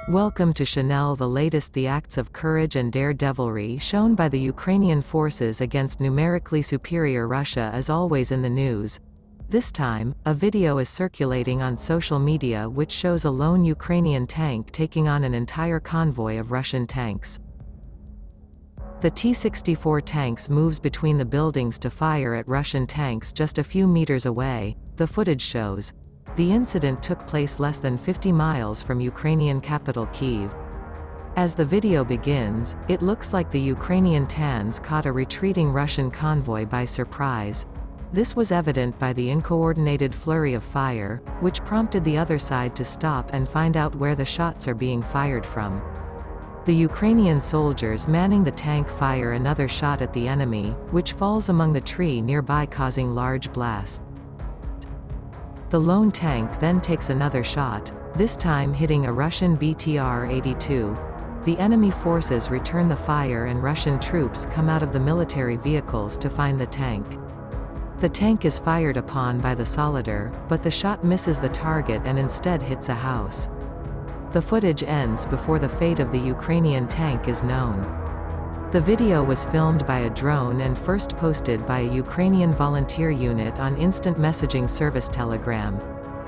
Welcome to Chanel. The latest, the acts of courage and daredevilry shown by the Ukrainian forces against numerically superior Russia is always in the news. This time, a video is circulating on social media which shows a lone Ukrainian tank taking on an entire convoy of Russian tanks. The T-64 tanks moves between the buildings to fire at Russian tanks just a few meters away, the footage shows. The incident took place less than 50 miles from Ukrainian capital Kyiv. As the video begins, it looks like the Ukrainian tanks caught a retreating Russian convoy by surprise. This was evident by the uncoordinated flurry of fire, which prompted the other side to stop and find out where the shots are being fired from. The Ukrainian soldiers manning the tank fire another shot at the enemy, which falls among the tree nearby, causing large blast. The lone tank then takes another shot, this time hitting a Russian BTR-82. The enemy forces return the fire and Russian troops come out of the military vehicles to find the tank. The tank is fired upon by the Solider, but the shot misses the target and instead hits a house. The footage ends before the fate of the Ukrainian tank is known. The video was filmed by a drone and first posted by a Ukrainian volunteer unit on instant messaging service Telegram.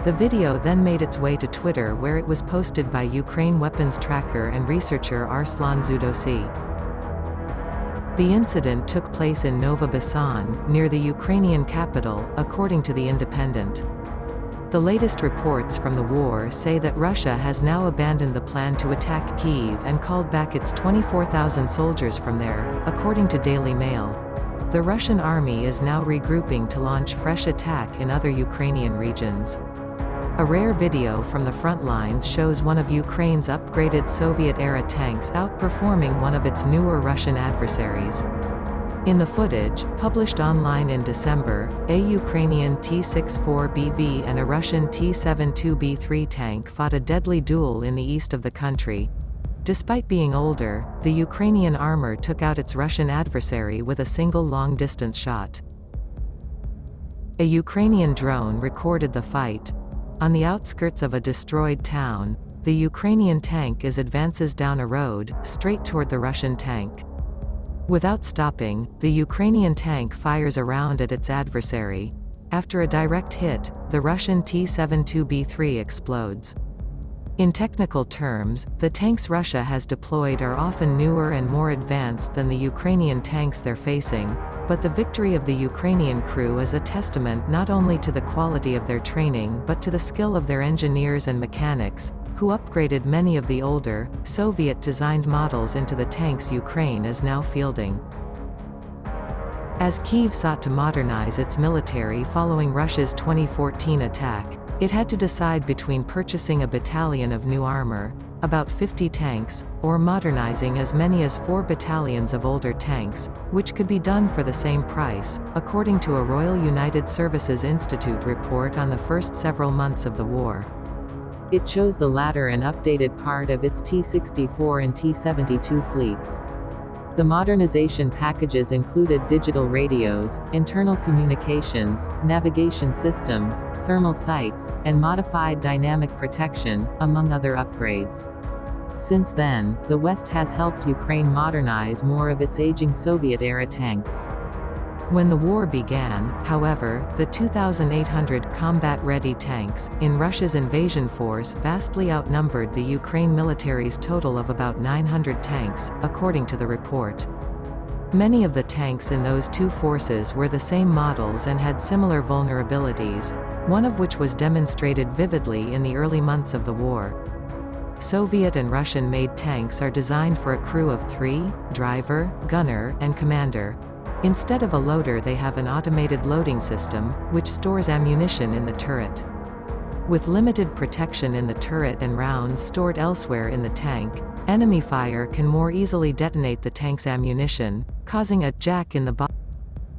The video then made its way to Twitter, where it was posted by Ukraine weapons tracker and researcher Arslan Zudosi. The incident took place in Novobesan, near the Ukrainian capital, according to The Independent. The latest reports from the war say that Russia has now abandoned the plan to attack Kyiv and called back its 24,000 soldiers from there, according to Daily Mail. The Russian army is now regrouping to launch fresh attack in other Ukrainian regions. A rare video from the front lines shows one of Ukraine's upgraded Soviet-era tanks outperforming one of its newer Russian adversaries. In the footage, published online in December, a Ukrainian T-64BV and a Russian T-72B3 tank fought a deadly duel in the east of the country. Despite being older, the Ukrainian armor took out its Russian adversary with a single long-distance shot. A Ukrainian drone recorded the fight. On the outskirts of a destroyed town, the Ukrainian tank advances down a road, straight toward the Russian tank. Without stopping, the Ukrainian tank fires a round at its adversary. After a direct hit, the Russian T-72B3 explodes. In technical terms, the tanks Russia has deployed are often newer and more advanced than the Ukrainian tanks they're facing, but the victory of the Ukrainian crew is a testament not only to the quality of their training but to the skill of their engineers and mechanics, who upgraded many of the older, Soviet-designed models into the tanks Ukraine is now fielding. As Kyiv sought to modernize its military following Russia's 2014 attack, it had to decide between purchasing a battalion of new armor, about 50 tanks, or modernizing as many as 4 battalions of older tanks, which could be done for the same price, according to a Royal United Services Institute report on the first several months of the war. It chose the latter and updated part of its T-64 and T-72 fleets. The modernization packages included digital radios, internal communications, navigation systems, thermal sights, and modified dynamic protection, among other upgrades. Since then, the West has helped Ukraine modernize more of its aging Soviet-era tanks. When the war began, however, the 2,800 combat-ready tanks, in Russia's invasion force vastly outnumbered the Ukraine military's total of about 900 tanks, according to the report. Many of the tanks in those two forces were the same models and had similar vulnerabilities, one of which was demonstrated vividly in the early months of the war. Soviet and Russian-made tanks are designed for a crew of 3, driver, gunner, and commander. Instead of a loader, they have an automated loading system, which stores ammunition in the turret. With limited protection in the turret and rounds stored elsewhere in the tank, enemy fire can more easily detonate the tank's ammunition, causing a jack in the box.